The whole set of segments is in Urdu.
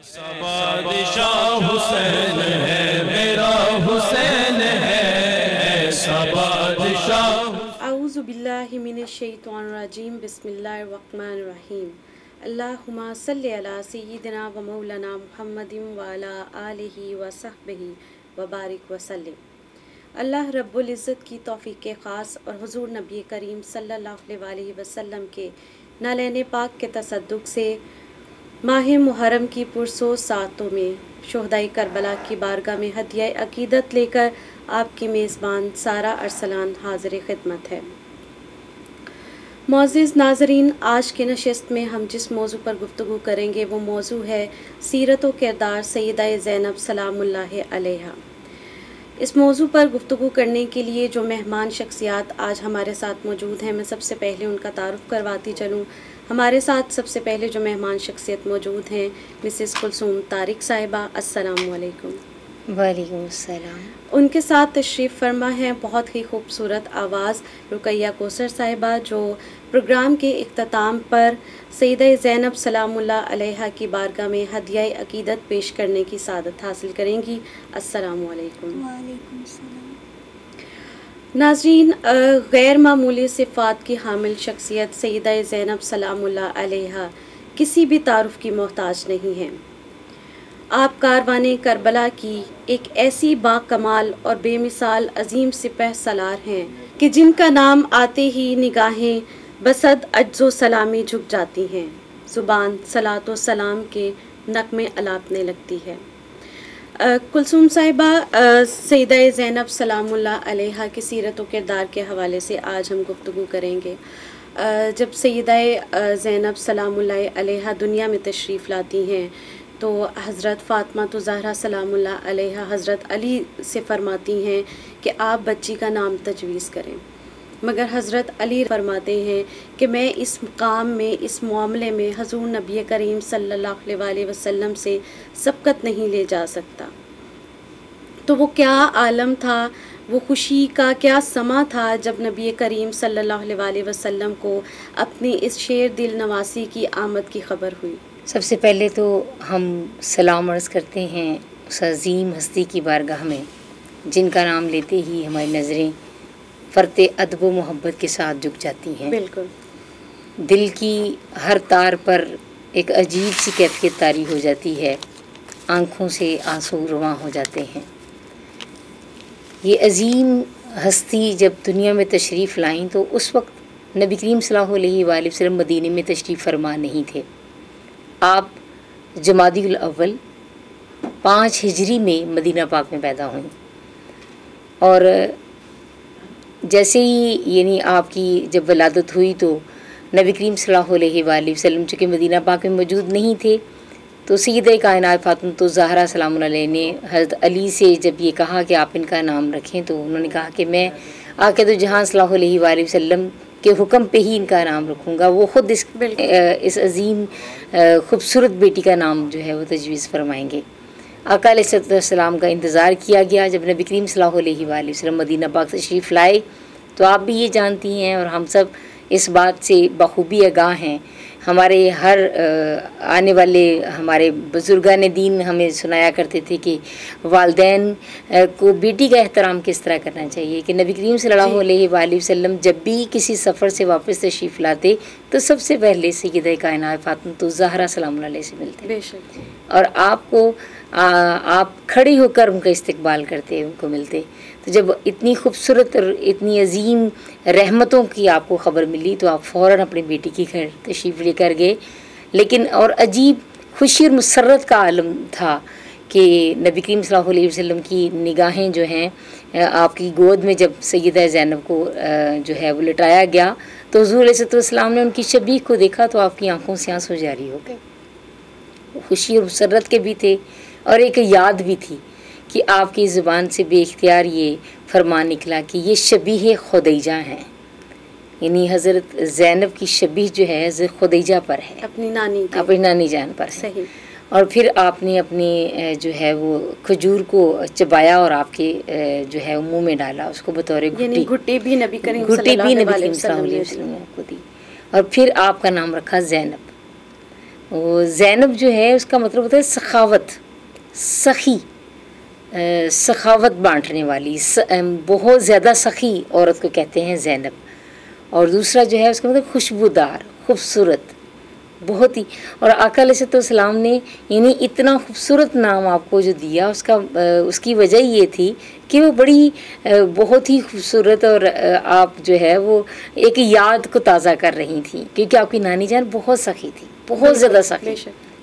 ایسا بادشاہ حسین ہے میرا حسین ہے، ایسا بادشاہ۔ اعوذ باللہ من الشیطان الرجیم، بسم اللہ الرحمن الرحیم۔ اللہم صلی علی سیدنا و مولانا محمد وعلی آلہ وصحبہ وبارک وسلم۔ اللہ رب العزت کی توفیق خاص اور حضور نبی کریم صلی اللہ علیہ وسلم کے نالین پاک کے تصدق سے ماہ محرم کی پرسوز ساعتوں میں شہدائے کربلا کی بارگاہ میں ہدیہ عقیدت لے کر آپ کی میزبان سارہ ارسلان حاضر خدمت ہے۔ معزز ناظرین، آج کی نشست میں ہم جس موضوع پر گفتگو کریں گے وہ موضوع ہے سیرت و کردار سیدہ زینب سلام اللہ علیہا۔ اس موضوع پر گفتگو کرنے کے لیے جو مہمان شخصیات آج ہمارے ساتھ موجود ہیں، میں سب سے پہلے ان کا تعارف کرواتی چلوں۔ ہمارے ساتھ سب سے پہلے جو مہمان شخصیت موجود ہیں مسز کلثوم طارق صاحبہ، السلام علیکم۔ وعلیکم السلام۔ ان کے ساتھ تشریف فرما ہیں بہت ہی خوبصورت آواز رقیہ کوثر صاحبہ، جو پروگرام کے اختتام پر سیدہ زینب سلام اللہ علیہا کی بارگاہ میں ہدیہ عقیدت پیش کرنے کی سعادت حاصل کریں گی۔ السلام علیکم۔ وعلیکم السلام۔ ناظرین، غیر معمولی صفات کی حامل شخصیت سیدہ زینب سلام اللہ علیہا کسی بھی تعارف کی محتاج نہیں ہے۔ آپ کاروان کربلا کی ایک ایسی با کمال اور بے مثال عظیم سپہ سالار ہیں کہ جن کا نام آتے ہی نگاہیں بصد عجز و سلامی جھک جاتی ہیں، زبان صلاۃ و سلام کے نغمے الاپنے لگتی ہے۔ کلثوم صاحبہ، سیدہ زینب سلام اللہ علیہا کی سیرت و کردار کے حوالے سے آج ہم گفتگو کریں گے۔ جب سیدہ زینب سلام اللہ علیہا دنیا میں تشریف لاتی ہیں تو حضرت فاطمہ زہرا سلام اللہ علیہا حضرت علی سے فرماتی ہیں کہ آپ بچی کا نام تجویز کریں، مگر حضرت علی فرماتے ہیں کہ میں اس مقام میں، اس معاملے میں حضور نبی کریم صلی اللہ علیہ وسلم سے سبقت نہیں لے جا سکتا۔ تو وہ کیا عالم تھا، وہ خوشی کا کیا سما تھا جب نبی کریم صلی اللہ علیہ وسلم کو اپنی اس شیر دل نواسی کی آمد کی خبر ہوئی۔ سب سے پہلے تو ہم سلام عرض کرتے ہیں اس عظیم ہستی کی بارگاہ میں جن کا نام لیتے ہی ہماری نظریں فرط ادب و محبت کے ساتھ جھک جاتی ہیں۔ بالکل، دل کی ہر تار پر ایک عجیب سی کیفیت طاری ہو جاتی ہے، آنکھوں سے آنسو رواں ہو جاتے ہیں۔ یہ عظیم ہستی جب دنیا میں تشریف لائیں تو اس وقت نبی کریم صلی اللہ علیہ وآلہ وسلم مدینے میں تشریف فرما نہیں تھے۔ آپ جمادی الاول 5 ہجری میں مدینہ پاک میں پیدا ہوئیں، اور جیسے ہی یعنی آپ کی جب ولادت ہوئی تو نبی کریم صلی اللہ علیہ وآلہ وسلم چونکہ مدینہ پاک میں موجود نہیں تھے، تو سیدہ کائنات فاطمہ زہرا سلام اللہ علیہ نے حضرت علی سے جب یہ کہا کہ آپ ان کا نام رکھیں تو انہوں نے کہا کہ میں آقا دو جہاں صلی اللہ علیہ وآلہ وسلم کے حکم پہ ہی ان کا نام رکھوں گا۔ وہ خود اس عظیم خوبصورت بیٹی کا نام جو ہے وہ تجویز فرمائیں گے۔ آقا علیہ السلام کا انتظار کیا گیا۔ جب نبی کریم صلی اللہ علیہ وآلہ وسلم مدینہ پاک تشریف لائے تو آپ بھی یہ جانتی ہیں اور ہم سب اس بات سے بخوبی آگاہ ہیں، ہمارے ہر آنے والے ہمارے بزرگان دین ہمیں سنایا کرتے تھے کہ والدین کو بیٹی کا احترام کس طرح کرنا چاہیے، کہ نبی کریم صلی اللہ علیہ وآلہ وسلم جب بھی کسی سفر سے واپس تشریف لاتے تو سب سے پہلے سیدہ کائنات فاطمہ زہرا سلام اللہ علیہ سے ملتے، بے شک، اور آپ کھڑے ہو کر ان کا استقبال کرتے، ان کو ملتے۔ تو جب اتنی خوبصورت اور اتنی عظیم رحمتوں کی آپ کو خبر ملی تو آپ فوراً اپنی بیٹی کی گھر تشریف لے کر گئے۔ لیکن اور عجیب خوشی اور مسرت کا عالم تھا کہ نبی کریم صلی اللہ علیہ وسلم کی نگاہیں جو ہیں آپ کی گود میں جب سیدہ زینب کو جو ہے وہ لٹایا گیا تو حضور علیہ السلام نے ان کی شبیہ کو دیکھا تو آپ کی آنکھوں سے آنسو جاری ہو گئے۔ خوشی اور مسرت کے بھی تھے اور ایک یاد بھی تھی کہ آپ کی زبان سے بے اختیار یہ فرمان نکلا کہ یہ شبیہ خدیجہ ہیں، یعنی حضرت زینب کی شبیہ جو ہے حضرت خدیجہ پر ہے، اپنی نانی جان پر ہے۔ صحیح۔ اور پھر آپ نے اپنی جو ہے وہ کھجور کو چبایا اور آپ کے جو ہے منہ میں ڈالا، اس کو بطور یعنی گھٹی بھی نبی کریم صلی اللہ علیہ وسلم نے کو دی، اور پھر آپ کا نام رکھا زینب۔ زینب جو ہے اس کا مطلب ہوتا ہے سخاوت، سخی، سخاوت بانٹنے والی، بہت زیادہ سخی عورت کو کہتے ہیں زینب. اور دوسرا جو ہے اس کا مطلب خوشبودار، خوبصورت، بہت ہی. اور آقا علیہ السلام نے یعنی اتنا خوبصورت نام آپ کو جو دیا اس کی وجہ یہ تھی کہ وہ بڑی بہت ہی خوبصورت، اور آپ جو ہے وہ ایک یاد کو تازہ کر رہی تھیں، کیونکہ آپ کی نانی جان بہت سخی تھی، بہت زیادہ سخی،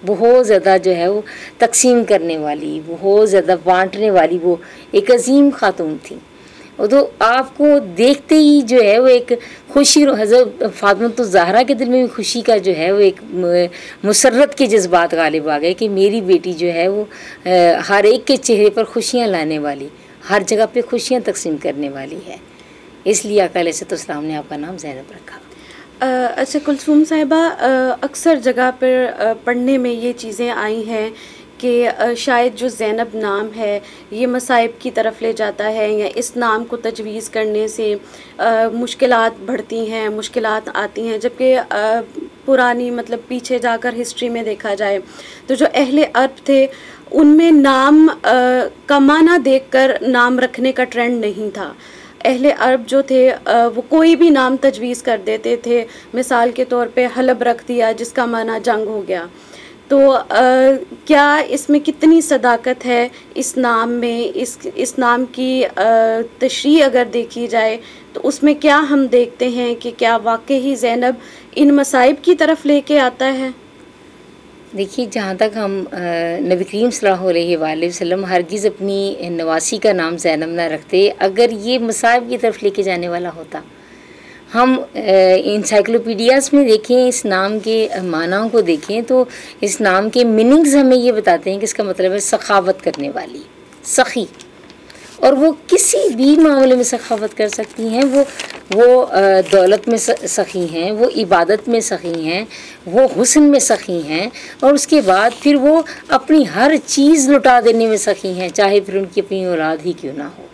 بہت زیادہ جو ہے وہ تقسیم کرنے والی، بہت زیادہ بانٹنے والی، وہ ایک عظیم خاتون تھی. تو آپ کو دیکھتے ہی جو ہے وہ ایک خوشی، حضرت فاطمہ الزہرا کے دل میں بھی خوشی کا جو ہے وہ ایک مسرت کے جذبات غالب آ گئے کہ میری بیٹی جو ہے وہ ہر ایک کے چہرے پر خوشیاں لانے والی، ہر جگہ پہ خوشیاں تقسیم کرنے والی ہے. اس لیے آقا علیہ السلام نے آپ کا نام زینب رکھا. اچھا کلثوم صاحبہ، اکثر جگہ پر پڑھنے میں یہ چیزیں آئی ہیں کہ شاید جو زینب نام ہے یہ مصائب کی طرف لے جاتا ہے، یا اس نام کو تجویز کرنے سے مشکلات بڑھتی ہیں، مشکلات آتی ہیں، جبکہ پرانی مطلب پیچھے جا کر ہسٹری میں دیکھا جائے تو جو اہل عرب تھے ان میں نام کا معنی دیکھ کر نام رکھنے کا ٹرینڈ نہیں تھا. اہل عرب جو تھے وہ کوئی بھی نام تجویز کر دیتے تھے. مثال کے طور پہ حلب رکھ دیا جس کا معنی جنگ ہو گیا. تو کیا اس میں کتنی صداقت ہے اس نام میں؟ اس نام کی تشریح اگر دیکھی جائے تو اس میں کیا ہم دیکھتے ہیں کہ کیا واقعی زینب ان مصائب کی طرف لے کے آتا ہے؟ دیکھیے، جہاں تک ہم نبی کریم صلی اللہ علیہ وآلہ وسلم ہرگز اپنی نواسی کا نام زینب نہ رکھتے اگر یہ مصائب کی طرف لے کے جانے والا ہوتا. ہم انسائکلوپیڈیاز میں دیکھیں، اس نام کے معنیٰ کو دیکھیں تو اس نام کے میننگز ہمیں یہ بتاتے ہیں کہ اس کا مطلب ہے سخاوت کرنے والی، سخی. اور وہ کسی بھی معاملے میں سخاوت کر سکتی ہیں. وہ دولت میں سخی ہیں، وہ عبادت میں سخی ہیں، وہ حسن میں سخی ہیں، اور اس کے بعد پھر وہ اپنی ہر چیز لٹا دینے میں سخی ہیں، چاہے پھر ان کی اپنی اولاد ہی کیوں نہ ہو.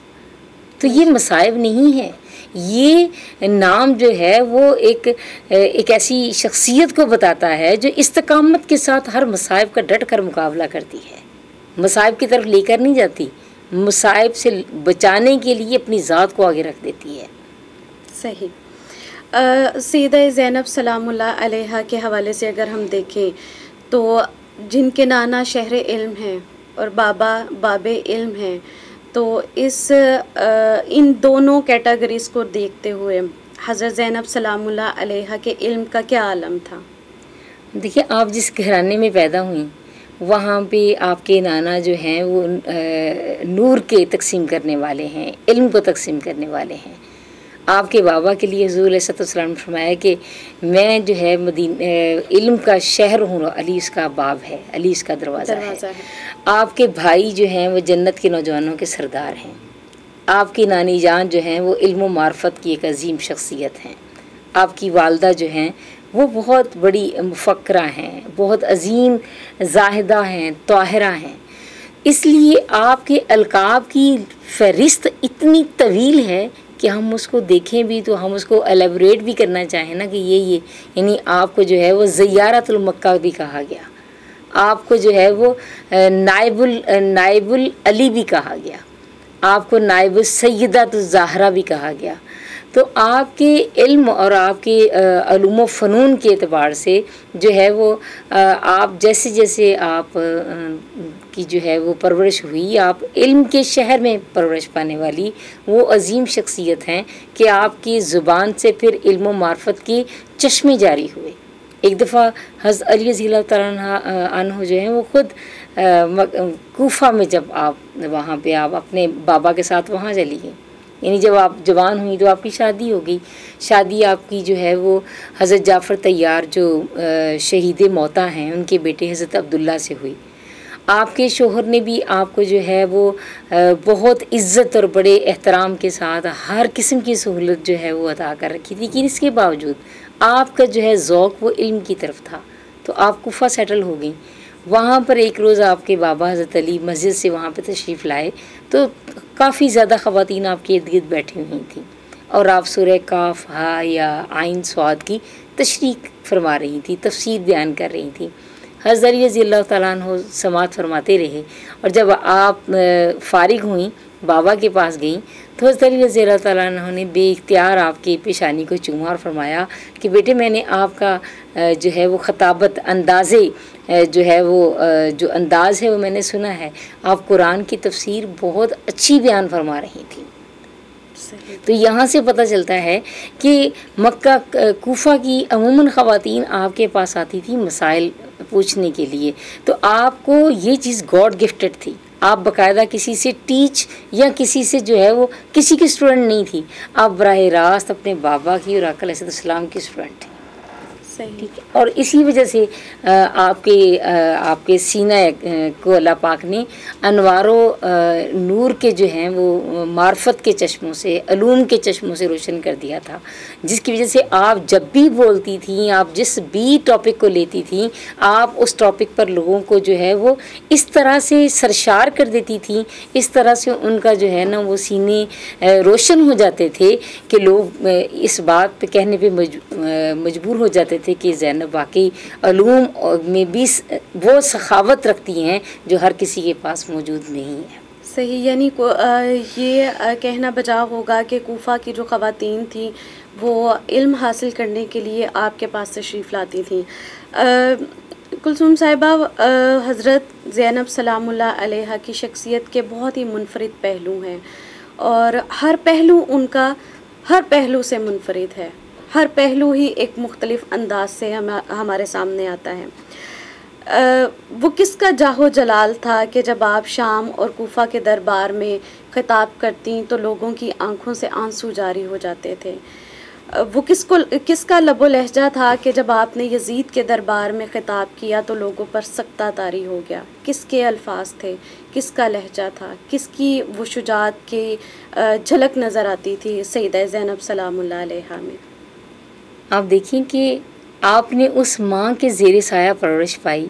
تو یہ مصائب نہیں ہے. یہ نام جو ہے وہ ایک ایسی شخصیت کو بتاتا ہے جو استقامت کے ساتھ ہر مصائب کا ڈٹ کر مقابلہ کرتی ہے، مصائب کی طرف لے کر نہیں جاتی، مصائب سے بچانے کے لیے اپنی ذات کو آگے رکھ دیتی ہے. صحیح. سیدہ زینب سلام اللہ علیہا کے حوالے سے اگر ہم دیکھیں تو جن کے نانا شہر علم ہیں اور بابا باب علم ہیں، تو ان دونوں کیٹیگریز کو دیکھتے ہوئے حضرت زینب سلام اللہ علیہا کے علم کا کیا عالم تھا؟ دیکھیے، آپ جس گھرانے میں پیدا ہوئیں وہاں پہ آپ کے نانا جو ہیں وہ نور کے تقسیم کرنے والے ہیں، علم کو تقسیم کرنے والے ہیں. آپ کے بابا کے لیے حضور علیہ السلام نے فرمایا کہ میں جو ہے علم کا شہر ہوں، علی اس کا باب ہے، علی اس کا دروازہ ہے. آپ کے بھائی جو ہیں وہ جنت کے نوجوانوں کے سردار ہیں. آپ کی نانی جان جو ہیں وہ علم و معرفت کی ایک عظیم شخصیت ہیں. آپ کی والدہ جو ہیں وہ بہت بڑی مفکرہ ہیں، بہت عظیم زاہدہ ہیں، طاہرہ ہیں. اس لیے آپ کے القاب کی فہرست اتنی طویل ہے کہ ہم اس کو دیکھیں بھی تو ہم اس کو ایلیبریٹ بھی کرنا چاہیں نا کہ یہ یعنی آپ کو جو ہے وہ زیارت المکہ بھی کہا گیا، آپ کو جو ہے وہ نائب العلی بھی کہا گیا، آپ کو نائب السیدۃ الزہرا بھی کہا گیا. تو آپ کے علم اور آپ کے علوم و فنون کے اعتبار سے جو ہے وہ آپ جیسے جیسے آپ کی جو ہے وہ پرورش ہوئی، آپ علم کے شہر میں پرورش پانے والی وہ عظیم شخصیت ہیں کہ آپ کی زبان سے پھر علم و معرفت کی چشمے جاری ہوئے. ایک دفعہ حضرت علی رضی اللہ تعالیٰ عنہ جو ہیں وہ خود کوفہ میں جب آپ وہاں پہ آپ اپنے بابا کے ساتھ وہاں چلی گئیں، یعنی جب آپ جوان ہوئی تو آپ کی شادی ہو گئی. شادی آپ کی جو ہے وہ حضرت جعفر طیار جو شہید موتا ہیں ان کے بیٹے حضرت عبداللہ سے ہوئی. آپ کے شوہر نے بھی آپ کو جو ہے وہ بہت عزت اور بڑے احترام کے ساتھ ہر قسم کی سہولت جو ہے وہ عطا کر رکھی تھی، لیکن اس کے باوجود آپ کا جو ہے ذوق وہ علم کی طرف تھا. تو آپ کوفہ سیٹل ہو گئیں. وہاں پر ایک روز آپ کے بابا حضرت علی مسجد سے وہاں پہ تشریف لائے تو کافی زیادہ خواتین آپ کے ارد گرد بیٹھی ہوئی تھیں اور آپ سورہ کاف ہا یا عین صاد کی تشریح فرما رہی تھی، تفسیر بیان کر رہی تھی. حضرت علی رضی اللہ تعالیٰ عنہ سماعت فرماتے رہے، اور جب آپ فارغ ہوئیں بابا کے پاس گئیں تو حضرت علی رضی اللہ تعالیٰ عنہ نے بے اختیار آپ کی پیشانی کو چوما اور فرمایا کہ بیٹے میں نے آپ کا جو ہے وہ خطابت اندازے جو ہے وہ جو انداز ہے وہ میں نے سنا ہے، آپ قرآن کی تفسیر بہت اچھی بیان فرما رہی تھیں۔ تو یہاں سے پتہ چلتا ہے کہ مکہ کوفہ کی عموماً خواتین آپ کے پاس آتی تھیں مسائل پوچھنے کے لیے، تو آپ کو یہ چیز گاڈ گفٹڈ تھی، آپ باقاعدہ کسی سے ٹیچ یا کسی سے جو ہے وہ کسی کی اسٹوڈنٹ نہیں تھی، آپ براہ راست اپنے بابا کی اور آقا علیہ السلام کی اسٹوڈنٹ تھی۔ ٹھیک ہے، اور اسی وجہ سے آپ کے سینہ کو اللہ پاک نے انوار و نور کے جو ہیں وہ معرفت کے چشموں سے، علوم کے چشموں سے روشن کر دیا تھا، جس کی وجہ سے آپ جب بھی بولتی تھیں، آپ جس بھی ٹاپک کو لیتی تھیں، آپ اس ٹاپک پر لوگوں کو جو ہے وہ اس طرح سے سرشار کر دیتی تھیں، اس طرح سے ان کا جو ہے نا وہ سینے روشن ہو جاتے تھے کہ لوگ اس بات پہ کہنے پہ مجبور ہو جاتے تھے کہ زینب واقعی علوم میں بھی وہ سخاوت رکھتی ہیں جو ہر کسی کے پاس موجود نہیں ہے۔ صحیح، یعنی یہ کہنا بجا ہوگا کہ کوفہ کی جو خواتین تھیں وہ علم حاصل کرنے کے لیے آپ کے پاس تشریف لاتی تھیں۔ کلثوم صاحبہ، حضرت زینب سلام اللہ علیہا کی شخصیت کے بہت ہی منفرد پہلو ہیں، اور ہر پہلو ان کا ہر پہلو سے منفرد ہے، ہر پہلو ہی ایک مختلف انداز سے ہمارے سامنے آتا ہے۔ وہ کس کا جاہ و جلال تھا کہ جب آپ شام اور کوفہ کے دربار میں خطاب کرتیں تو لوگوں کی آنکھوں سے آنسو جاری ہو جاتے تھے؟ وہ کس کا لب و لہجہ تھا کہ جب آپ نے یزید کے دربار میں خطاب کیا تو لوگوں پر سکتہ طاری ہو گیا؟ کس کے الفاظ تھے؟ کس کا لہجہ تھا؟ کس کی وہ شجاعت کی جھلک نظر آتی تھی سیدہ زینب سلام اللہ علیہا میں؟ آپ دیکھیں کہ آپ نے اس ماں کے زیر سایہ پرورش پائی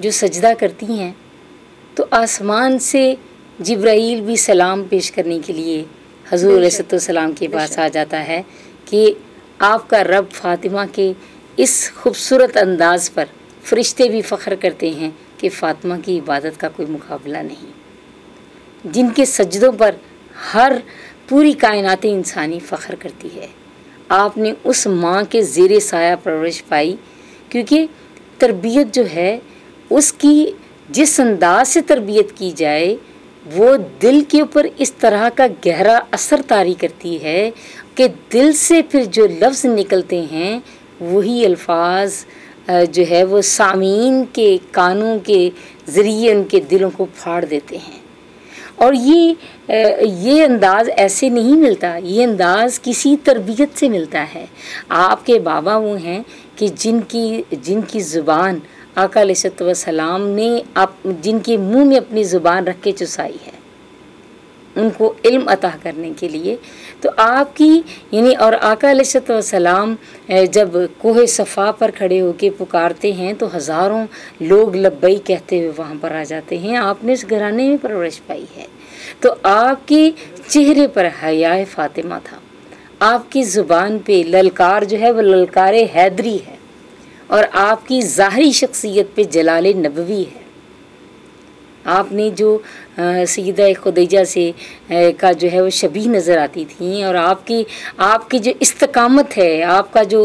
جو سجدہ کرتی ہیں، تو آسمان سے جبرائیل بھی سلام پیش کرنے کے لیے حضور علیہ السلام کے پاس آ جاتا ہے کہ آپ کا رب فاطمہ کے اس خوبصورت انداز پر فرشتے بھی فخر کرتے ہیں کہ فاطمہ کی عبادت کا کوئی مقابلہ نہیں، جن کے سجدوں پر ہر پوری کائنات انسانی فخر کرتی ہے۔ آپ نے اس ماں کے زیر سایہ پرورش پائی، کیونکہ تربیت جو ہے اس کی جس انداز سے تربیت کی جائے وہ دل کے اوپر اس طرح کا گہرا اثر طاری کرتی ہے کہ دل سے پھر جو لفظ نکلتے ہیں وہی الفاظ جو ہے وہ سامعین کے کانوں کے ذریعے ان کے دلوں کو پھاڑ دیتے ہیں۔ اور یہ انداز ایسے نہیں ملتا، یہ انداز کسی تربیت سے ملتا ہے۔ آپ کے بابا وہ ہیں کہ جن کی زبان آقا علیہ السلام نے جن کے منہ میں اپنی زبان رکھ کے چسائی ہے ان کو علم عطا کرنے کے لیے۔ تو آپ کی یعنی اور آقا علیہ السلام جب کوہ صفا پر کھڑے ہو کے پکارتے ہیں تو ہزاروں لوگ لبئی کہتے ہوئے وہاں پر آ جاتے ہیں۔ آپ نے اس گھرانے میں پرورش پائی ہے، تو آپ کے چہرے پر حیاء فاطمہ تھا، آپ کی زبان پہ للکار جو ہے وہ للکار حیدری ہے، اور آپ کی ظاہری شخصیت پہ جلال نبوی ہے۔ آپ نے جو سیدہ خدیجہ سے کا جو ہے وہ شبیہ نظر آتی تھیں، اور آپ کی جو استقامت ہے، آپ کا جو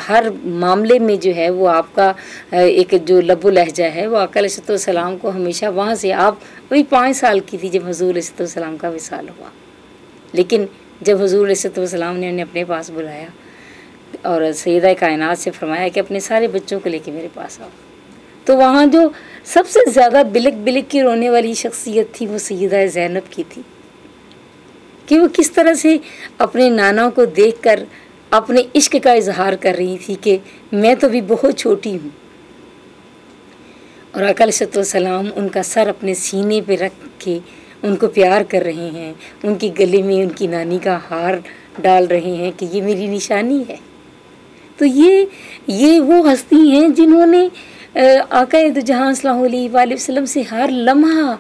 ہر معاملے میں جو ہے وہ آپ کا ایک جو لب و لہجہ ہے وہ آقا علیہ السلام کو ہمیشہ وہاں سے آپ وہی 5 سال کی تھی جب حضور علیہ السلام کا وصال ہوا، لیکن جب حضور علیہ السلام نے انہیں اپنے پاس بلایا اور سیدہ کائنات سے فرمایا کہ اپنے سارے بچوں کو لے کے میرے پاس آؤ، تو وہاں جو سب سے زیادہ بلک بلک کی رونے والی شخصیت تھی وہ سیدہ زینب کی تھی، کہ وہ کس طرح سے اپنے نانا کو دیکھ کر اپنے عشق کا اظہار کر رہی تھی کہ میں تو بھی بہت چھوٹی ہوں، اور آقا علیہ السلام ان کا سر اپنے سینے پہ رکھ کے ان کو پیار کر رہے ہیں، ان کے گلے میں ان کی نانی کا ہار ڈال رہے ہیں کہ یہ میری نشانی ہے۔ تو یہ وہ ہستی ہیں جنہوں نے آقا دو جہاں صلی اللہ علیہ وآلہ وسلم سے ہر لمحہ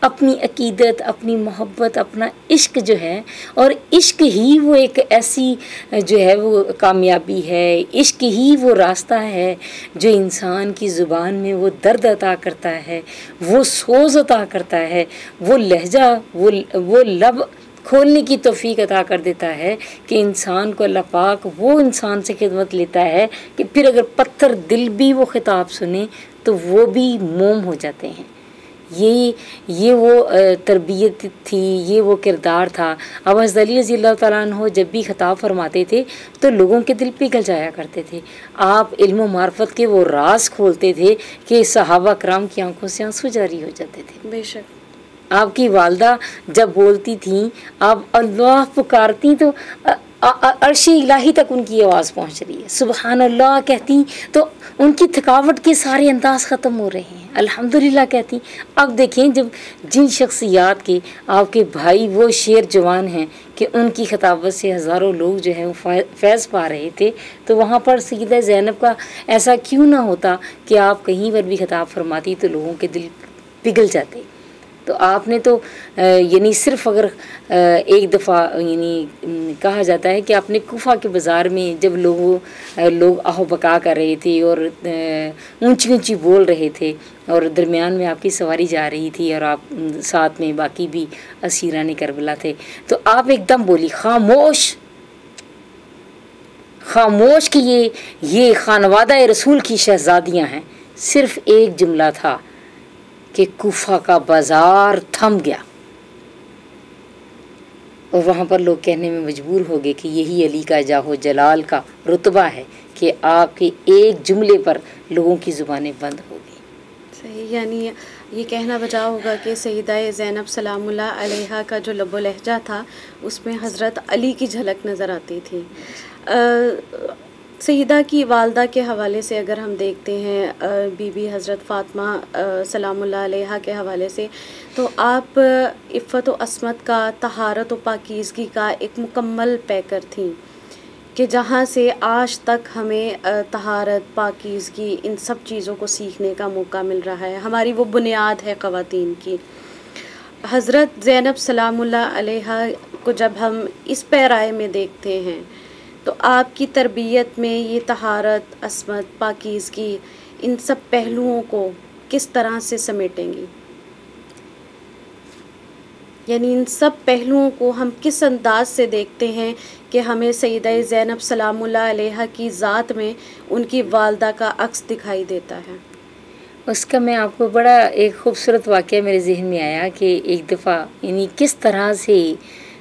اپنی عقیدت، اپنی محبت، اپنا عشق جو ہے، اور عشق ہی وہ ایک ایسی جو ہے وہ کامیابی ہے، عشق ہی وہ راستہ ہے جو انسان کی زبان میں وہ درد عطا کرتا ہے، وہ سوز عطا کرتا ہے، وہ لہجہ، وہ لب کھولنے کی توفیق عطا کر دیتا ہے کہ انسان کو اللہ پاک وہ انسان سے خدمت لیتا ہے کہ پھر اگر پتھر دل بھی وہ خطاب سنیں تو وہ بھی موم ہو جاتے ہیں۔ یہ وہ تربیت تھی، یہ وہ کردار تھا۔ اب حضرت علی رضی اللہ تعالیٰ عنہ جب بھی خطاب فرماتے تھے تو لوگوں کے دل پگھل جایا کرتے تھے۔ آپ علم و معرفت کے وہ راز کھولتے تھے کہ صحابہ کرام کی آنکھوں سے آنسو جاری ہو جاتے تھے۔ بے شک آپ کی والدہ جب بولتی تھیں، آپ اللہ پکارتی تو عرش الہی تک ان کی آواز پہنچ رہی ہے، سبحان اللہ کہتی تو ان کی تھکاوٹ کے سارے انداز ختم ہو رہے ہیں، الحمدللہ کہتی۔ اب دیکھیں جب جن شخصیات کے آپ کے بھائی وہ شیر جوان ہیں کہ ان کی خطابت سے ہزاروں لوگ جو ہیں وہ فیض پا رہے تھے، تو وہاں پر سیدہ زینب کا ایسا کیوں نہ ہوتا کہ آپ کہیں پر بھی خطاب فرماتی تو لوگوں کے دل پگھل جاتے۔ تو آپ نے تو یعنی صرف اگر ایک دفعہ یعنی کہا جاتا ہے کہ آپ نے کوفہ کے بازار میں جب لوگ آہو بکا کر رہے تھے اور اونچی اونچی بول رہے تھے اور درمیان میں آپ کی سواری جا رہی تھی اور آپ ساتھ میں باقی بھی اسیران کربلا تھے، تو آپ ایک دم بولی خاموش خاموش کہ یہ خانوادہ رسول کی شہزادیاں ہیں۔ صرف ایک جملہ تھا کہ کوفہ کا بازار تھم گیا، اور وہاں پر لوگ کہنے میں مجبور ہو گئے کہ یہی علی کا جاہ و جلال کا رتبہ ہے کہ آپ کے ایک جملے پر لوگوں کی زبانیں بند ہو گئی۔ صحیح، یعنی یہ کہنا بجا ہوگا کہ سیدہ زینب سلام اللہ علیہا کا جو لب و لہجہ تھا اس میں حضرت علی کی جھلک نظر آتی تھی۔ سیدہ کی والدہ کے حوالے سے اگر ہم دیکھتے ہیں، بی بی حضرت فاطمہ سلام اللہ علیہا کے حوالے سے، تو آپ عفت و عصمت کا، طہارت و پاکیزگی کا ایک مکمل پیکر تھیں کہ جہاں سے آج تک ہمیں طہارت، پاکیزگی، ان سب چیزوں کو سیکھنے کا موقع مل رہا ہے۔ ہماری وہ بنیاد ہے خواتین کی۔ حضرت زینب سلام اللہ علیہا کو جب ہم اس پیرائے میں دیکھتے ہیں تو آپ کی تربیت میں یہ طہارت، عصمت، پاکیزگی، ان سب پہلوؤں کو کس طرح سے سمیٹیں گی؟ یعنی ان سب پہلوؤں کو ہم کس انداز سے دیکھتے ہیں کہ ہمیں سیدہ زینب سلام اللہ علیہا کی ذات میں ان کی والدہ کا عکس دکھائی دیتا ہے؟ اس کا میں آپ کو بڑا ایک خوبصورت واقعہ میرے ذہن میں آیا کہ ایک دفعہ یعنی کس طرح سے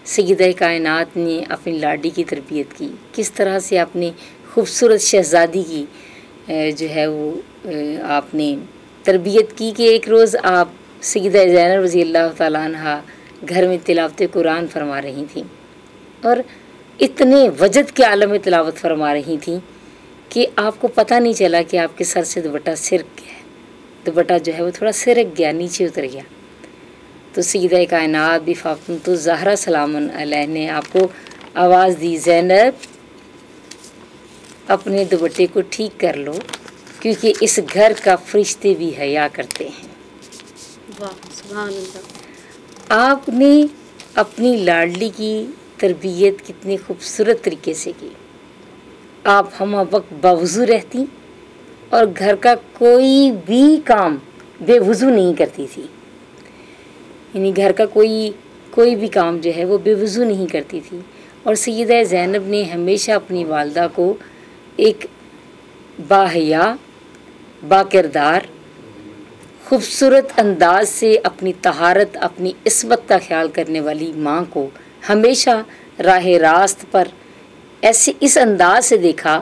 سیدہ کائنات نے اپنی لاڈی کی تربیت کی، کس طرح سے اپنے خوبصورت شہزادی کی جو ہے وہ آپ نے تربیت کی کہ ایک روز آپ سیدہ زینب رضی اللہ تعالیٰ عنہ گھر میں تلاوت قرآن فرما رہی تھیں اور اتنے وجد کے عالم میں تلاوت فرما رہی تھیں کہ آپ کو پتہ نہیں چلا کہ آپ کے سر سے دوپٹہ سرک گیا ہے، دوپٹہ جو ہے وہ تھوڑا سرک گیا، نیچے اتر گیا۔ تو سیدہ کائنات بھی فاطمہ الزہرا سلام علیہ نے آپ کو آواز دی، زینب اپنے دوپٹے کو ٹھیک کر لو کیونکہ اس گھر کا فرشتے بھی حیا کرتے ہیں۔ واہ سبحان اللہ۔ آپ نے اپنی لاڈلی کی تربیت کتنے خوبصورت طریقے سے کی۔ آپ ہم وقت باوضو رہتی اور گھر کا کوئی بھی کام بے وضو نہیں کرتی تھی، یعنی گھر کا کوئی بھی کام جو ہے وہ بے وضو نہیں کرتی تھی۔ اور سیدہ زینب نے ہمیشہ اپنی والدہ کو ایک باحیا، با کردار، خوبصورت انداز سے اپنی طہارت، اپنی عصمت کا خیال کرنے والی ماں کو ہمیشہ راہ راست پر ایسے اس انداز سے دیکھا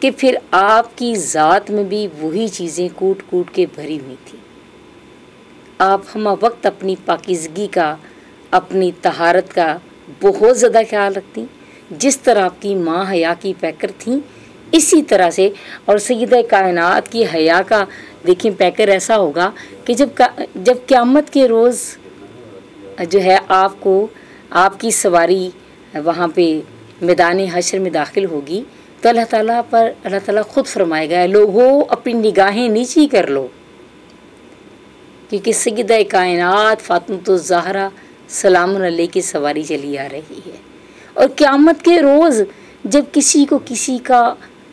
کہ پھر آپ کی ذات میں بھی وہی چیزیں کوٹ کوٹ کے بھری ہوئی تھیں۔ آپ ہم وقت اپنی پاکیزگی کا، اپنی طہارت کا بہت زیادہ خیال رکھتی، جس طرح آپ کی ماں حیا کی پیکر تھیں اسی طرح سے۔ اور سیدہ کائنات کی حیا کا دیکھیں پیکر ایسا ہوگا کہ جب قیامت کے روز جو ہے آپ کو آپ کی سواری وہاں پہ میدان حشر میں داخل ہوگی تو اللہ تعالیٰ خود فرمائے گا، لوگوں اپنی نگاہیں نیچی کر لو، کیونکہ سیدہ کائنات فاطمۃ الزہرا سلام علیہ کی سواری چلی آ رہی ہے، اور قیامت کے روز جب کسی کو کسی کا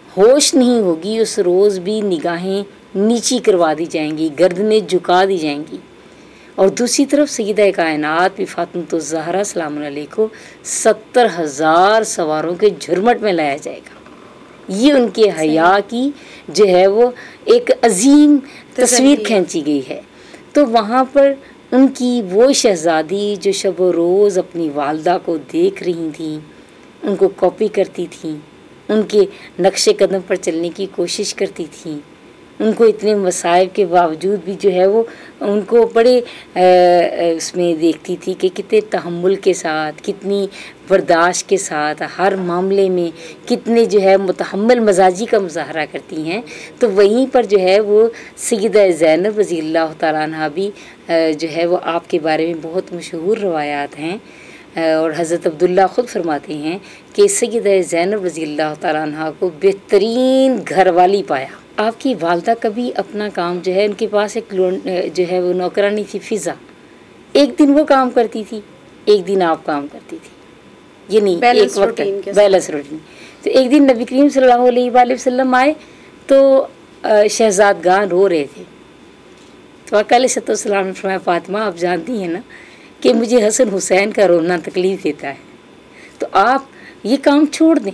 ہوش نہیں ہوگی، اس روز بھی نگاہیں نیچی کروا دی جائیں گی، گردنیں جھکا دی جائیں گی، اور دوسری طرف سیدہ کائنات بھی فاطمۃ الزہرا سلام علیہ کو 70,000 سواروں کے جھرمٹ میں لایا جائے گا۔ یہ ان کے حیا کی جو ہے وہ ایک عظیم تصویر کھینچی گئی ہے۔ تو وہاں پر ان کی وہ شہزادی جو شب و روز اپنی والدہ کو دیکھ رہی تھیں، ان کو کاپی کرتی تھیں، ان کے نقش قدم پر چلنے کی کوشش کرتی تھیں، ان کو اتنے مصائب کے باوجود بھی جو ہے وہ ان کو بڑے اس میں دیکھتی تھی کہ کتنے تحمل کے ساتھ، کتنی برداشت کے ساتھ، ہر معاملے میں کتنے جو ہے متحمل مزاجی کا مظاہرہ کرتی ہیں۔ تو وہیں پر جو ہے وہ سیدہ زینب رضی اللہ تعالیٰ عنہ بھی جو ہے وہ آپ کے بارے میں بہت مشہور روایات ہیں، اور حضرت عبداللہ خود فرماتے ہیں کہ سیدہ زینب رضی اللہ تعالیٰ عنہ کو بہترین گھر والی پایا۔ آپ کی والدہ کبھی اپنا کام جو ہے، ان کے پاس ایک جو ہے وہ نوکرانی تھی فضا، ایک دن وہ کام کرتی تھی، ایک دن آپ کام کرتی تھی، یہ نہیں ایک وقت بیلنس روٹین۔ تو ایک دن نبی کریم صلی اللہ علیہ وآلہ وسلم آئے تو شہزادگان رو رہے تھے، تو آقا علیہ السلام نے فرمایا فاطمہ آپ جانتی ہیں نا کہ مجھے حسن حسین کا رونا تکلیف دیتا ہے، تو آپ یہ کام چھوڑ دیں،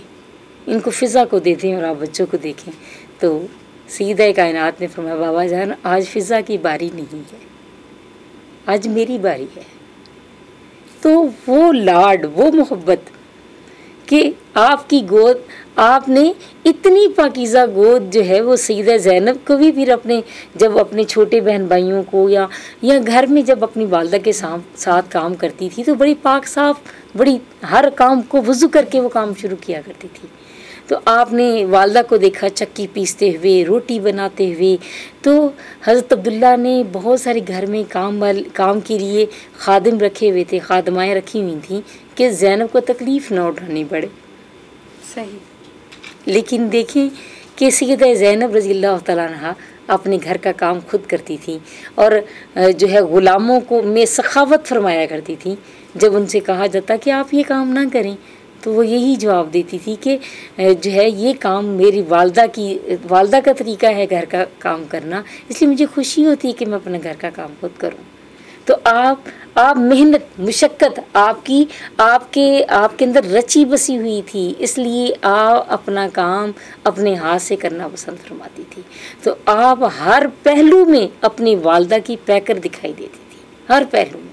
ان کو فضا کو دے دیں اور آپ بچوں کو دیکھیں۔ تو سیدہ کائنات نے فرمایا بابا جان آج فضا کی باری نہیں ہے، آج میری باری ہے۔ تو وہ لاڈ، وہ محبت کہ آپ کی گود، آپ نے اتنی پاکیزہ گود جو ہے وہ سیدہ زینب کو بھی پھر جب اپنے چھوٹے بہن بھائیوں کو یا گھر میں جب اپنی والدہ کے ساتھ کام کرتی تھی تو بڑی پاک صاف، بڑی ہر کام کو وضو کر کے وہ کام شروع کیا کرتی تھی۔ تو آپ نے والدہ کو دیکھا چکی پیستے ہوئے، روٹی بناتے ہوئے، تو حضرت عبداللہ نے بہت سارے گھر میں کام کے لیے خادم رکھے ہوئے تھے، خادمائیں رکھی ہوئی تھیں کہ زینب کو تکلیف نہ اٹھانی پڑے۔ صحیح۔ لیکن دیکھیں کہ سیدہ زینب رضی اللہ تعالیٰ عنہ اپنے گھر کا کام خود کرتی تھی، اور جو ہے غلاموں کو میں سخاوت فرمایا کرتی تھی۔ جب ان سے کہا جاتا کہ آپ یہ کام نہ کریں تو وہ یہی جواب دیتی تھی کہ جو ہے یہ کام میری والدہ کا طریقہ ہے گھر کا کام کرنا، اس لیے مجھے خوشی ہوتی ہے کہ میں اپنا گھر کا کام خود کروں۔ تو آپ محنت، مشقت آپ کے اندر رچی بسی ہوئی تھی، اس لیے آپ اپنا کام اپنے ہاتھ سے کرنا پسند فرماتی تھی۔ تو آپ ہر پہلو میں اپنی والدہ کی پیکر دکھائی دیتی تھی، ہر پہلو میں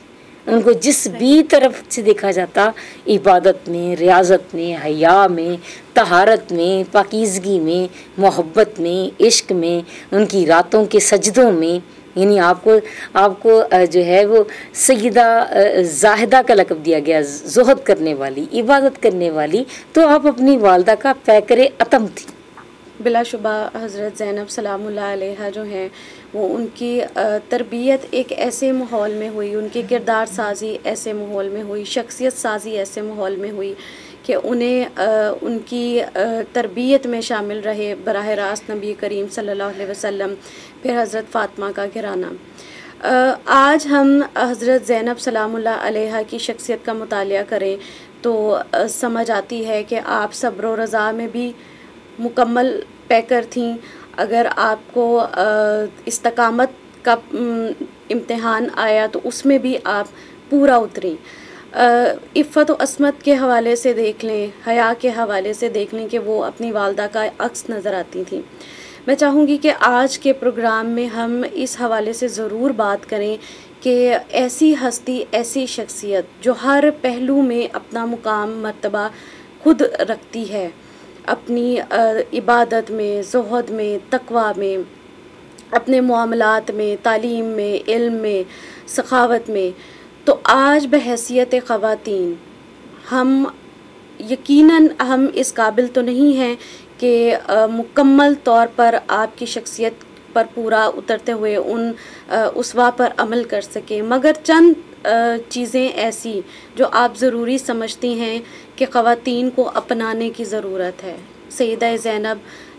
ان کو جس بھی طرف سے دیکھا جاتا، عبادت میں، ریاضت میں، حیا میں، طہارت میں، پاکیزگی میں، محبت میں، عشق میں، ان کی راتوں کے سجدوں میں، یعنی آپ کو جو ہے وہ سیدہ زاہدہ کا لقب دیا گیا، زہد کرنے والی، عبادت کرنے والی۔ تو آپ اپنی والدہ کا پیکر اتم تھی۔ بلا شبہ حضرت زینب سلام اللہ علیہ جو ہیں وہ ان کی تربیت ایک ایسے ماحول میں ہوئی، ان کی کردار سازی ایسے ماحول میں ہوئی، شخصیت سازی ایسے ماحول میں ہوئی کہ انہیں ان کی تربیت میں شامل رہے براہ راست نبی کریم صلی اللہ علیہ وسلم، پھر حضرت فاطمہ کا گھرانہ۔ آج ہم حضرت زینب سلام اللہ علیہ کی شخصیت کا مطالعہ کریں تو سمجھ آتی ہے کہ آپ صبر و رضا میں بھی مکمل پیکر تھیں۔ اگر آپ کو استقامت کا امتحان آیا تو اس میں بھی آپ پورا اتریں۔ عفت و عصمت کے حوالے سے دیکھ لیں، حیا کے حوالے سے دیکھ لیں کہ وہ اپنی والدہ کا عکس نظر آتی تھیں۔ میں چاہوں گی کہ آج کے پروگرام میں ہم اس حوالے سے ضرور بات کریں کہ ایسی ہستی، ایسی شخصیت جو ہر پہلو میں اپنا مقام مرتبہ خود رکھتی ہے، اپنی عبادت میں، زہد میں، تقویٰ میں، اپنے معاملات میں، تعلیم میں، علم میں، سخاوت میں، تو آج بحیثیت خواتین ہم یقیناً ہم اس قابل تو نہیں ہیں کہ مکمل طور پر آپ کی شخصیت پر پورا اترتے ہوئے ان اسوا پر عمل کر سکیں، مگر چند چیزیں ایسی جو آپ ضروری سمجھتی ہیں کہ خواتین کو اپنانے کی ضرورت ہے، سیدہ زینب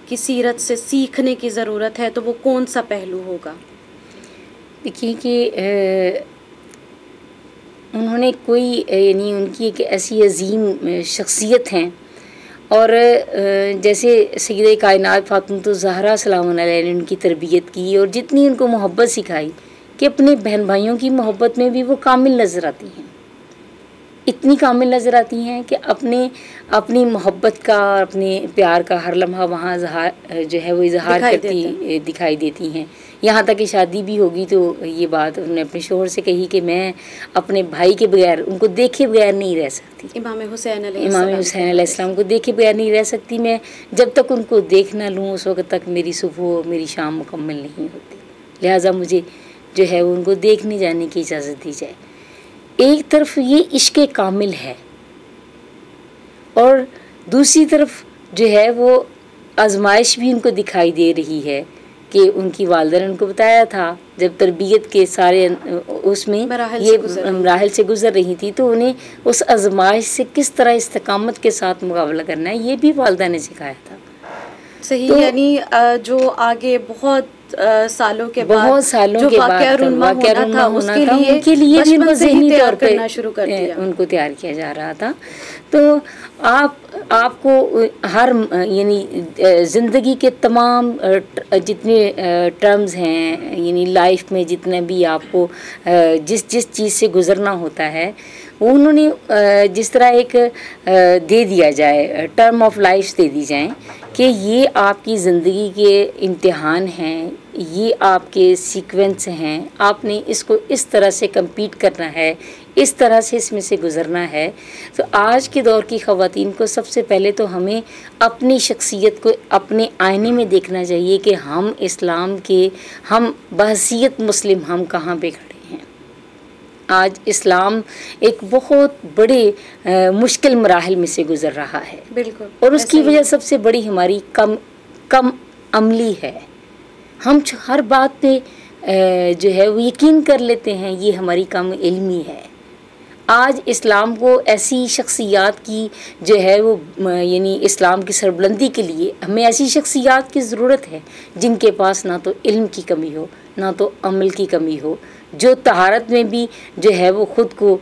کی سیرت سے سیکھنے کی ضرورت ہے، تو وہ کون سا پہلو ہوگا؟ دیکھیے کہ انہوں نے کوئی یعنی ان کی ایک ایسی عظیم شخصیت ہیں، اور جیسے سیدہ کائنات فاطمۃ الزہرا سلام اللہ علیہ نے ان کی تربیت کی اور جتنی ان کو محبت سکھائی کہ اپنے بہن بھائیوں کی محبت میں بھی وہ کامل نظر آتی ہیں، اتنی کامل نظر آتی ہیں کہ اپنی محبت کا اور اپنے پیار کا ہر لمحہ وہاں جو ہے وہ اظہار کرتی دکھائی دیتی ہیں. یہاں تک کہ شادی بھی ہوگی تو یہ بات انہوں نے اپنے شوہر سے کہی کہ میں اپنے بھائی کے بغیر، ان کو دیکھے بغیر نہیں رہ سکتی. امام حسین علیہ السلام کو دیکھے بغیر نہیں رہ سکتی میں، جب تک ان کو دیکھ نہ لوں اس وقت تک میری صبح میری شام مکمل نہیں ہوتی، لہٰذا مجھے جو ہے وہ ان کو دیکھنے جانے کی اجازت دی جائے. ایک طرف یہ عشق کامل ہے اور دوسری طرف جو ہے وہ آزمائش بھی ان کو دکھائی دے رہی ہے کہ ان کی والدہ نے ان کو بتایا تھا جب تربیت کے سارے اس میں یہ مراحل سے گزر رہی تھی تو انہیں اس آزمائش سے کس طرح استقامت کے ساتھ مقابلہ کرنا ہے یہ بھی والدہ نے سکھایا تھا. صحیح، یعنی جو آگے بہت سالوں کے بعد جو واقعہ رونما ہونا تھا اس کے لیے بھی ان کو ذہنی طور پہ ان کو تیار کیا جا رہا تھا. تو آپ کو ہر یعنی زندگی کے تمام جتنے ٹرمز ہیں یعنی لائف میں جتنے بھی آپ کو جس چیز سے گزرنا ہوتا ہے وہ انہوں نے جس طرح ایک دے دیا جائے ٹرم آف لائف دے دی جائیں کہ یہ آپ کی زندگی کے امتحان ہیں، یہ آپ کے سیکوینس ہیں، آپ نے اس کو اس طرح سے کمپیٹ کرنا ہے، اس طرح سے اس میں سے گزرنا ہے. تو آج کے دور کی خواتین کو سب سے پہلے تو ہمیں اپنی شخصیت کو اپنے آئینے میں دیکھنا چاہیے کہ ہم اسلام کے ہم بحیثیت مسلم ہم کہاں پہ کھڑے ہیں. آج اسلام ایک بہت بڑے مشکل مراحل میں سے گزر رہا ہے، بالکل، اور اس کی وجہ سب سے بڑی ہماری کم عملی ہے. ہم ہر بات پہ جو ہے وہ یقین کر لیتے ہیں، یہ ہماری کم علمی ہے. آج اسلام کو ایسی شخصیات کی جو ہے وہ یعنی اسلام کی سربلندی کے لیے ہمیں ایسی شخصیات کی ضرورت ہے جن کے پاس نہ تو علم کی کمی ہو نہ تو عمل کی کمی ہو، جو طہارت میں بھی جو ہے وہ خود کو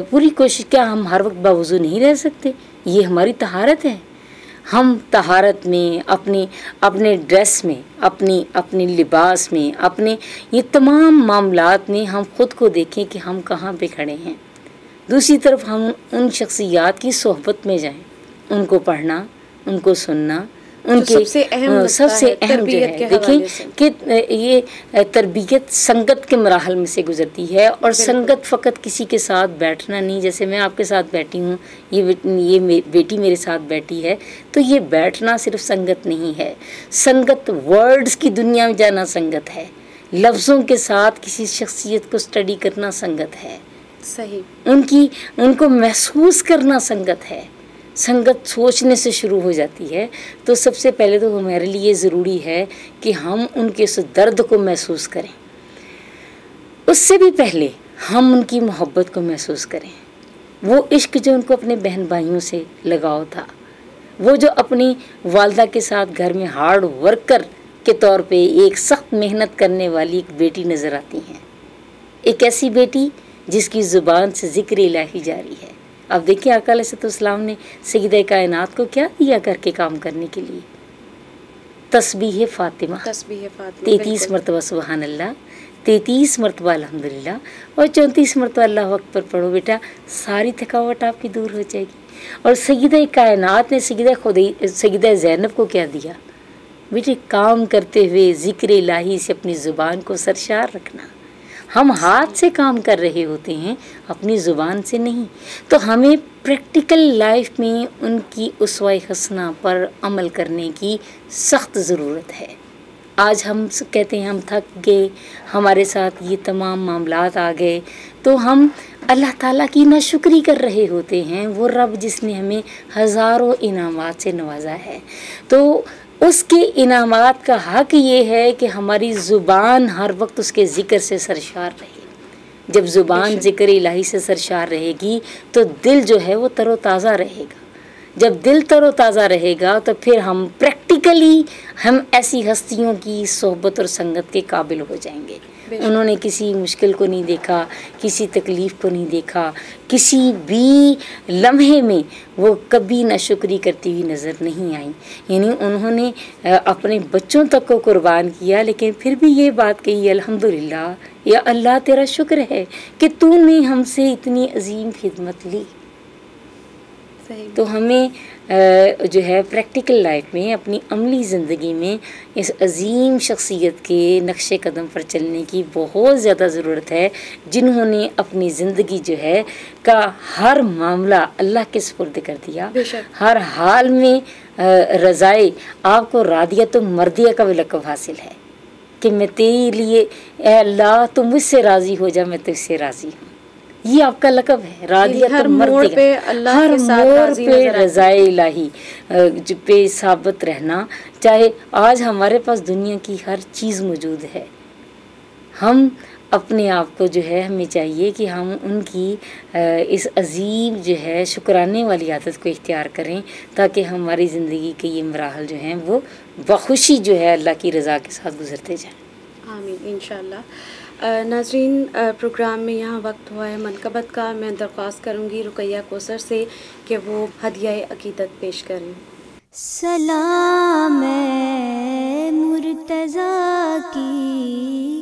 پوری کوشش. کیا ہم ہر وقت باوضو نہیں رہ سکتے؟ یہ ہماری طہارت ہے. ہم طہارت میں اپنے ڈریس میں اپنے لباس میں اپنے یہ تمام معاملات میں ہم خود کو دیکھیں کہ ہم کہاں پہ کھڑے ہیں. دوسری طرف ہم ان شخصیات کی صحبت میں جائیں، ان کو پڑھنا، ان کو سننا، ان کے سب سے اہم جو ہے دیکھیں کہ یہ تربیت سنگت کے مراحل میں سے گزرتی ہے، اور سنگت فقط کسی کے ساتھ بیٹھنا نہیں. جیسے میں آپ کے ساتھ بیٹھی ہوں، یہ بیٹی میرے ساتھ بیٹھی ہے، تو یہ بیٹھنا صرف سنگت نہیں ہے. سنگت ورڈز کی دنیا میں جانا سنگت ہے، لفظوں کے ساتھ کسی شخصیت کو اسٹڈی کرنا سنگت ہے، صحیح، ان کو محسوس کرنا سنگت ہے. سنگت سوچنے سے شروع ہو جاتی ہے. تو سب سے پہلے تو ہمارے لیے ضروری ہے کہ ہم ان کے اس درد کو محسوس کریں. اس سے بھی پہلے ہم ان کی محبت کو محسوس کریں. وہ عشق جو ان کو اپنے بہن بھائیوں سے لگاؤ تھا، وہ جو اپنی والدہ کے ساتھ گھر میں ہارڈ ورکر کے طور پہ ایک سخت محنت کرنے والی ایک بیٹی نظر آتی ہیں، ایک ایسی بیٹی جس کی زبان سے ذکر الہی جاری ہے. اب دیکھیں آقا علیہ السلام نے سیدہ کائنات کو کیا دیا کر کے کام کرنے کے لیے؟ تسبیح فاطمہ 33 مرتبہ سبحان اللہ، 33 مرتبہ الحمدللہ، اور 34 مرتبہ اللہ اکبر پڑھو بیٹا، ساری تھکاوٹ آپ کی دور ہو جائے گی. اور سیدہ کائنات نے سیدہ زینب کو کیا دیا؟ بیٹے کام کرتے ہوئے ذکر الہی سے اپنی زبان کو سرشار رکھنا. ہم ہاتھ سے کام کر رہے ہوتے ہیں، اپنی زبان سے نہیں. تو ہمیں پریکٹیکل لائف میں ان کی اسوہ حسنہ پر عمل کرنے کی سخت ضرورت ہے. آج ہم کہتے ہیں ہم تھک گئے، ہمارے ساتھ یہ تمام معاملات آ گئے، تو ہم اللہ تعالیٰ کی ناشکری کر رہے ہوتے ہیں. وہ رب جس نے ہمیں ہزاروں انعامات سے نوازا ہے، تو اس کے انعامات کا حق یہ ہے کہ ہماری زبان ہر وقت اس کے ذکر سے سرشار رہے. جب زبان ذکر الہی سے سرشار رہے گی تو دل جو ہے وہ تر و تازہ رہے گا. جب دل تر و تازہ رہے گا تو پھر ہم پریکٹیکلی ہم ایسی ہستیوں کی صحبت اور سنگت کے قابل ہو جائیں گے. انہوں نے کسی مشکل کو نہیں دیکھا، کسی تکلیف کو نہیں دیکھا، کسی بھی لمحے میں وہ کبھی ناشکری کرتی ہوئی نظر نہیں آئیں. یعنی انہوں نے اپنے بچوں تک کو قربان کیا، لیکن پھر بھی یہ بات کہی الحمدللہ یا اللہ تیرا شکر ہے کہ تو نے ہم سے اتنی عظیم خدمت لی. تو ہمیں جو ہے پریکٹیکل لائف میں، اپنی عملی زندگی میں اس عظیم شخصیت کے نقش قدم پر چلنے کی بہت زیادہ ضرورت ہے، جنہوں نے اپنی زندگی جو ہے کا ہر معاملہ اللہ کے سپرد کر دیا. ہر حال میں رضائے آپ کو راضیہ مردیہ کا بھی لقب حاصل ہے کہ میں تیرے لیے اے اللہ تو مجھ سے راضی ہو جا، میں تجھ سے راضی ہوں. یہ آپ کا لقب ہے، راضیۃ المرضیہ. ہر موڑ پہ رضائے الہی پہ ثابت رہنا. چاہے آج ہمارے پاس دنیا کی ہر چیز موجود ہے، ہم اپنے آپ کو جو ہے ہمیں چاہیے کہ ہم ان کی اس عظیم جو ہے شکرانے والی عادت کو اختیار کریں، تاکہ ہماری زندگی کے یہ مراحل جو ہیں وہ بخوشی جو ہے اللہ کی رضا کے ساتھ گزرتے جائیں. آمین انشاءاللہ. ناظرین، پروگرام میں یہاں وقت ہوا ہے منقبت کا. میں درخواست کروں گی رقیہ کوثر سے کہ وہ ہدیہ عقیدت پیش کریں. سلام مرتضیٰ کی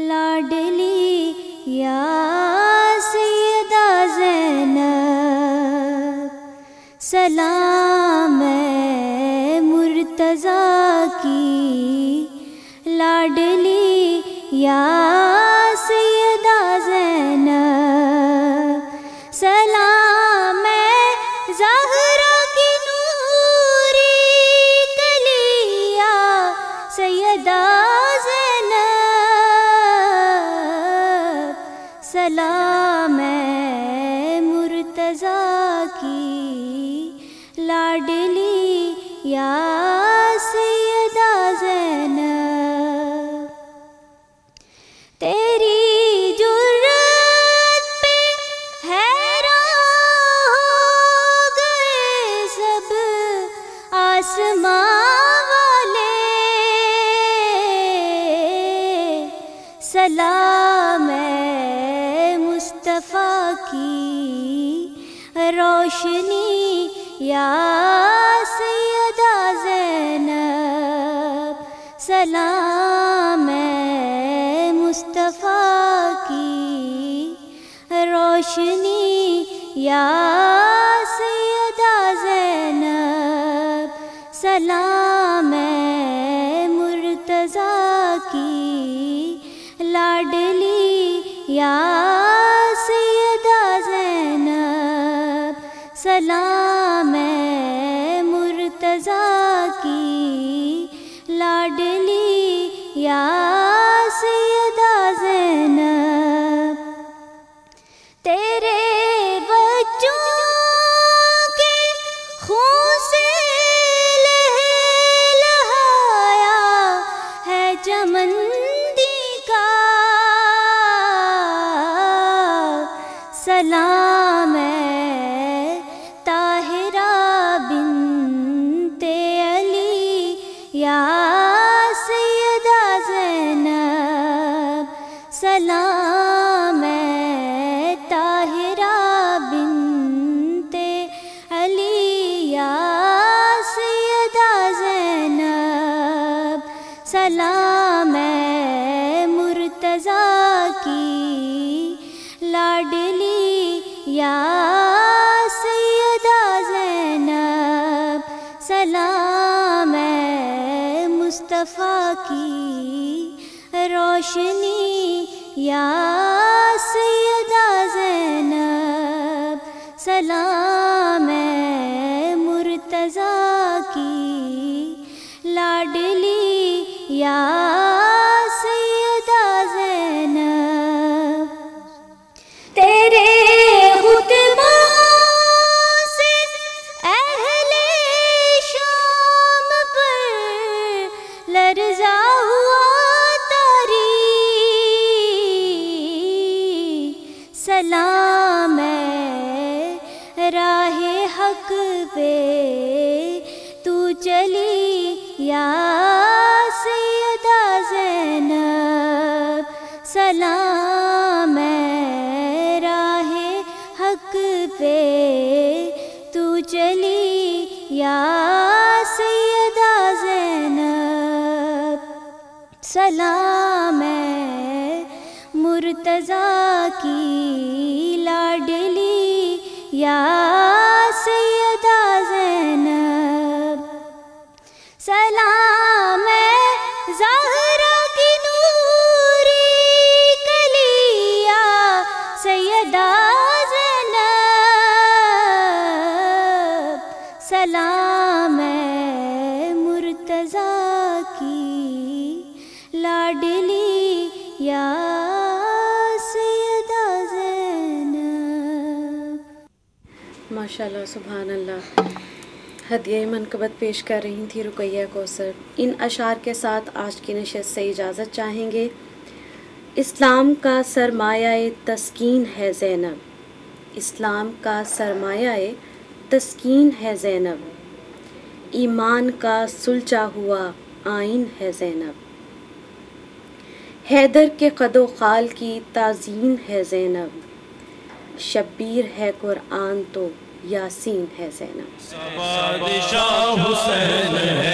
لاڈلی یا سیدہ زینب، سلام مرتضیٰ کی لاڈلی یا سیدہ زینب، سلام زہرا کی نوری کلیا سیدہ زینب، سلام مرتضیٰ کی لاڈلی یا سیدہ زینب. تیری جرات پہ حیران ہو گئے سب آسمان والے، سلام مصطفیٰ کی روشنی یا سیدہ زینب، سلام مصطفیٰ کی روشنی یا سیدہ زینب، سلام مرتضیٰ کی لاڈلی یا سیدہ زینب، سلام مرتضیٰ کی لاڈلی یا سیدہ زینب. تیرے بچوں کے خون سے لہلایا ہے چمندی کا، سلام طاہرہ بنت علی یا سیدہ زینب، سلام طاہرہ بنت علی یا سیدہ زینب، سلام مرتضیٰ کی لاڈلی یا سیدہ زینب، سلام مصطفیٰ کی روشنی یا سیدہ زینب، سلام مرتضیٰ کی لاڈلی یا سیدہ زینب. تیرے خطبہ سے اہل شام پر لرزا ہوا طاری، سلام راہ حق پہ تو چلی یا سیدہ زینب، پہ تو چلی یا سیدہ زینب، سلام ہے مرتضیٰ کی لاڈلی یا سیدہ زینب، سلام ہے زہرا کی نوری کلی یا سیدہ زینب، سلام ہے مرتضیٰ کی لاڈلی یا سیدہ زینب۔ ماشاءاللہ، سبحان اللہ۔ ہدیہ منقبت پیش کر رہی تھی رقیہ کوثر۔ ان اشعار کے ساتھ آج کی نشست سے اجازت چاہیں گے۔ اسلام کا سرمایہ تسکین ہے زینب، اسلام کا سرمایہ تسکین ہے زینب، ایمان کا سلجھا ہوا آئین ہے زینب، حیدر کے قد و خال کی تعظیم ہے زینب، شبیر ہے قرآن تو یاسین ہے زینب۔ بادشاہ حسین ہے